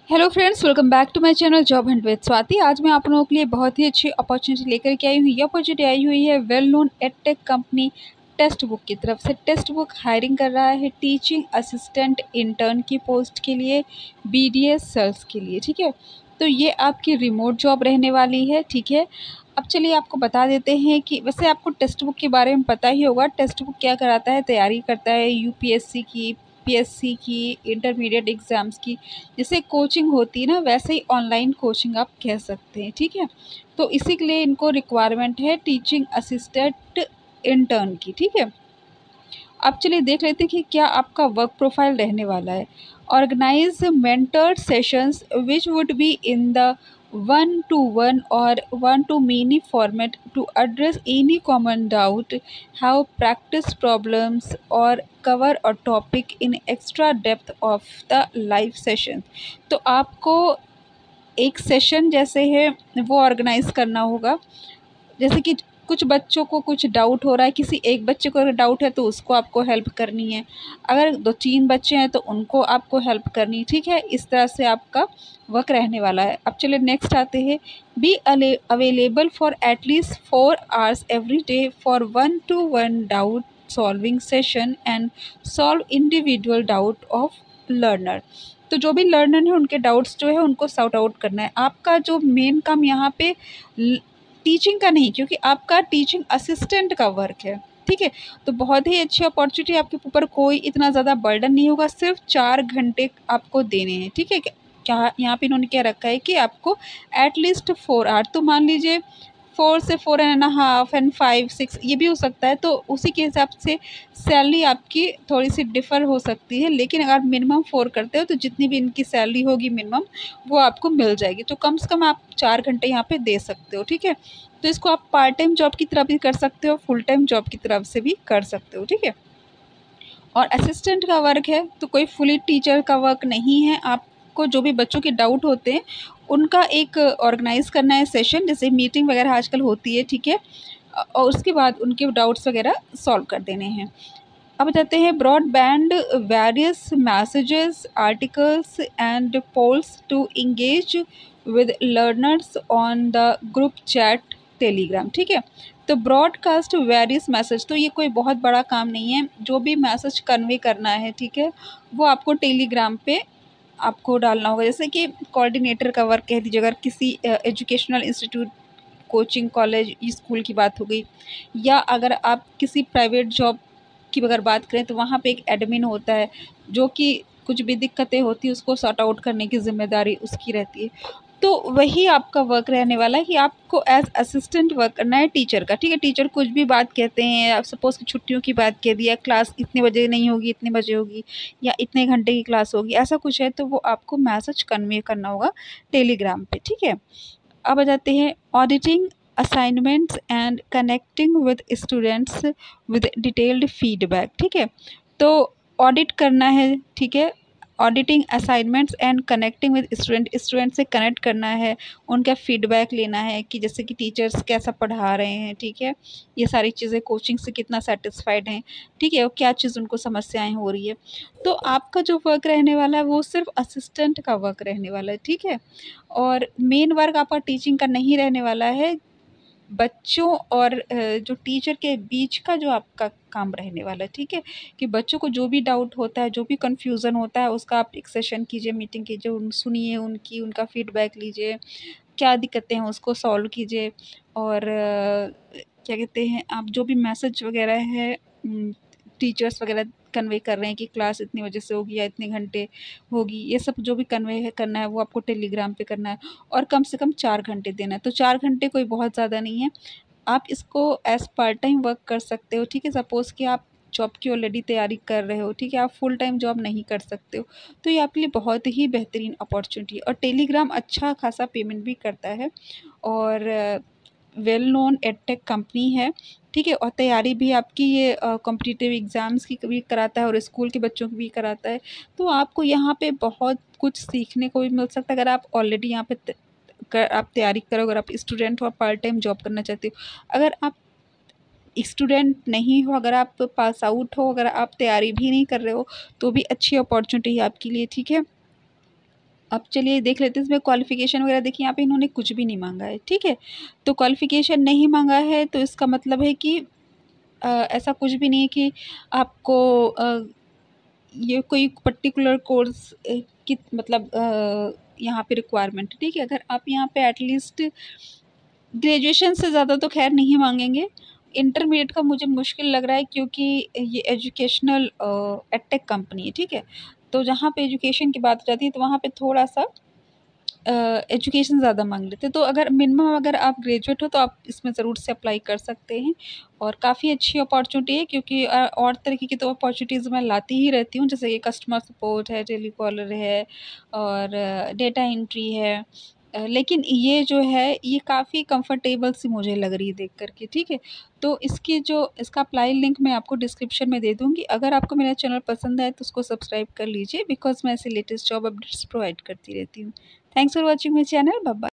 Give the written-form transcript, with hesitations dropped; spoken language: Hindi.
Hello friends, welcome back to my channel job hunt with Swati. आज मैं आप लोगों के लिए बहुत ही अच्छी अपॉर्चुनिटी लेकर के आई हूँ। ये अपॉर्चुनिटी आई हुई है well known edtech company text book की तरफ से। टेक्स्ट बुक हायरिंग कर रहा है टीचिंग असिस्टेंट इंटर्न की पोस्ट के लिए, बीडीएस सेल्स के लिए। ठीक है, तो ये आपकी रिमोट जॉब रहने वाली है। ठीक है, अब चलिए आपको बता देते हैं कि वैसे आपको टेक्स्ट बुक के बारे में पता ही होगा। टेक्स्ट बुक क्या कराता है, तैयारी करता है यूपीएससी की, पीएससी की, इंटरमीडिएट एग्ज़ाम्स की। जैसे कोचिंग होती है ना, वैसे ही ऑनलाइन कोचिंग आप कह सकते हैं। ठीक है, तो इसी के लिए इनको रिक्वायरमेंट है टीचिंग असिस्टेंट इंटर्न की। ठीक है, अब चलिए देख लेते हैं कि क्या आपका वर्क प्रोफाइल रहने वाला है। Organise mentor sessions which would be in the 1-to-1 or 1-to-many format to address any common doubt, have practice problems or cover a topic in extra depth of the live session। तो आपको एक सेशन जैसे है वो ऑर्गेनाइज करना होगा। जैसे कि कुछ बच्चों को कुछ डाउट हो रहा है, किसी एक बच्चे को अगर डाउट है तो उसको आपको हेल्प करनी है। अगर 2-3 बच्चे हैं तो उनको आपको हेल्प करनी है। ठीक है, इस तरह से आपका वर्क रहने वाला है। अब चलिए नेक्स्ट आते हैं। Be available for at least 4 hours every day for 1-to-1 doubt solving session and solve individual doubt of learner. तो जो भी लर्नर है उनके डाउट्स जो है उनको सॉर्ट आउट करना है। आपका जो मेन काम यहाँ पे टीचिंग का नहीं, क्योंकि आपका टीचिंग असिस्टेंट का वर्क है। ठीक है, तो बहुत ही अच्छी अपॉर्चुनिटी, आपके ऊपर कोई इतना ज़्यादा बर्डन नहीं होगा। सिर्फ 4 घंटे आपको देने हैं। ठीक है, क्या यहाँ पे इन्होंने क्या रखा है कि आपको एटलीस्ट 4 आवर, तो मान लीजिए 4 से 4.5 एंड 5-6 ये भी हो सकता है। तो उसी के हिसाब से सैलरी आपकी थोड़ी सी डिफ़र हो सकती है। लेकिन अगर मिनिमम 4 करते हो तो जितनी भी इनकी सैलरी होगी मिनिमम, वो आपको मिल जाएगी। तो कम से कम आप 4 घंटे यहाँ पे दे सकते हो। ठीक है, तो इसको आप पार्ट टाइम जॉब की तरह भी कर सकते हो, फुल टाइम जॉब की तरफ से भी कर सकते हो। ठीक है, और असिस्टेंट का वर्क है तो कोई फुली टीचर का वर्क नहीं है। आपको जो भी बच्चों के डाउट होते हैं उनका एक ऑर्गेनाइज करना है सेशन, जैसे मीटिंग वगैरह आजकल होती है। ठीक है, और उसके बाद उनके डाउट्स वगैरह सॉल्व कर देने हैं। अब जाते हैं broadband various messages, articles and polls to engage with learners on the group chat Telegram. ठीक है, तो ब्रॉडकास्ट वेरियस मैसेज, तो ये कोई बहुत बड़ा काम नहीं है। जो भी मैसेज कन्वे करना है, ठीक है, वो आपको टेलीग्राम पे आपको डालना होगा। जैसे कि कोऑर्डिनेटर का वर्क कह दीजिए, अगर किसी educational institute, coaching, college, school की बात हो गई, या अगर आप किसी प्राइवेट जॉब की अगर बात करें तो वहाँ पे एक एडमिन होता है जो कि कुछ भी दिक्कतें होती है उसको सॉर्ट आउट करने की ज़िम्मेदारी उसकी रहती है। तो वही आपका वर्क रहने वाला है कि आपको एज असिस्टेंट वर्क करना है टीचर का। ठीक है, टीचर कुछ भी बात कहते हैं, आप सपोज़ कि छुट्टियों की बात कह दिया, क्लास इतने बजे नहीं होगी, इतने बजे होगी, या इतने घंटे की क्लास होगी, ऐसा कुछ है तो वो आपको मैसेज कन्वे करना होगा टेलीग्राम पे। ठीक है, अब आ जाते हैं auditing assignments and connecting with students with detailed feedback. ठीक है, तो ऑडिट करना है। ठीक है, auditing assignments and connecting with student से कनेक्ट करना है, उनका फीडबैक लेना है कि जैसे कि टीचर्स कैसा पढ़ा रहे हैं। ठीक है, ये सारी चीज़ें, कोचिंग से कितना सेटिस्फाइड हैं। ठीक है, और क्या चीज़ उनको समस्याएं हो रही है। तो आपका जो वर्क रहने वाला है वो सिर्फ असिस्टेंट का वर्क रहने वाला है। ठीक है, और मेन वर्क आपका टीचिंग का नहीं रहने वाला है, बच्चों और जो टीचर के बीच का जो आपका काम रहने वाला है। ठीक है, कि बच्चों को जो भी डाउट होता है, जो भी कन्फ्यूज़न होता है, उसका आप एक सेशन कीजिए, मीटिंग कीजिए, सुनिए उनका फीडबैक लीजिए, क्या दिक्कतें हैं उसको सॉल्व कीजिए। और क्या कहते हैं, आप जो भी मैसेज वगैरह है टीचर्स वगैरह कन्वे कर रहे हैं कि क्लास इतनी बजे से होगी या इतने घंटे होगी, ये सब जो भी कन्वे है करना है वो आपको टेलीग्राम पे करना है। और कम से कम 4 घंटे देना है। तो 4 घंटे कोई बहुत ज़्यादा नहीं है, आप इसको एज़ पार्ट टाइम वर्क कर सकते हो। ठीक है, सपोज़ कि आप जॉब की ऑलरेडी तैयारी कर रहे हो, ठीक है, आप फुल टाइम जॉब नहीं कर सकते हो, तो ये आपके लिए बहुत ही बेहतरीन अपॉर्चुनिटी है। और टेलीग्राम अच्छा खासा पेमेंट भी करता है, और वेल नोन एडटेक कंपनी है। ठीक है, और तैयारी भी आपकी ये कॉम्पिटिटिव एग्ज़ाम्स की भी कराता है और स्कूल के बच्चों की भी कराता है। तो आपको यहाँ पे बहुत कुछ सीखने को भी मिल सकता है। अगर आप ऑलरेडी यहाँ पे आप तैयारी करो, अगर आप स्टूडेंट हो, आप पार्ट टाइम जॉब करना चाहते हो, अगर आप स्टूडेंट नहीं हो, अगर आप पास आउट हो, अगर आप तैयारी भी नहीं कर रहे हो, तो भी अच्छी अपॉर्चुनिटी है आपके लिए। ठीक है, अब चलिए देख लेते हैं इसमें क्वालिफ़िकेशन वगैरह। देखिए यहाँ पे इन्होंने कुछ भी नहीं माँगा है, ठीक है। तो क्वालिफ़िकेशन नहीं माँगा है तो इसका मतलब है कि ऐसा कुछ भी नहीं है कि आपको ये कोई पर्टिकुलर कोर्स की मतलब यहाँ पे रिक्वायरमेंट, ठीक है। अगर आप यहाँ पे एटलीस्ट ग्रेजुएशन से ज़्यादा तो खैर नहीं मांगेंगे। इंटरमीडिएट का मुझे मुश्किल लग रहा है क्योंकि ये एजुकेशनल एडटेक कंपनी है, ठीक है। तो जहाँ पे एजुकेशन की बात हो जाती है तो वहाँ पे थोड़ा सा एजुकेशन ज़्यादा मांग लेते हैं। तो अगर मिनिमम अगर आप ग्रेजुएट हो तो आप इसमें ज़रूर से अप्लाई कर सकते हैं और काफ़ी अच्छी अपॉर्चुनिटी है क्योंकि और तरीके की तो अपॉर्चुनिटीज़ मैं लाती ही रहती हूँ, जैसे कि कस्टमर सपोर्ट है, टेलीकॉलर है और डेटा एंट्री है। लेकिन ये जो है ये काफ़ी कंफर्टेबल सी मुझे लग रही है देख कर के, ठीक है। तो इसका अप्लाई लिंक मैं आपको डिस्क्रिप्शन में दे दूँगी। अगर आपको मेरा चैनल पसंद आए तो उसको सब्सक्राइब कर लीजिए बिकॉज़ मैं ऐसे लेटेस्ट जॉब अपडेट्स प्रोवाइड करती रहती हूँ। Thanks for watching my channel. Bye bye.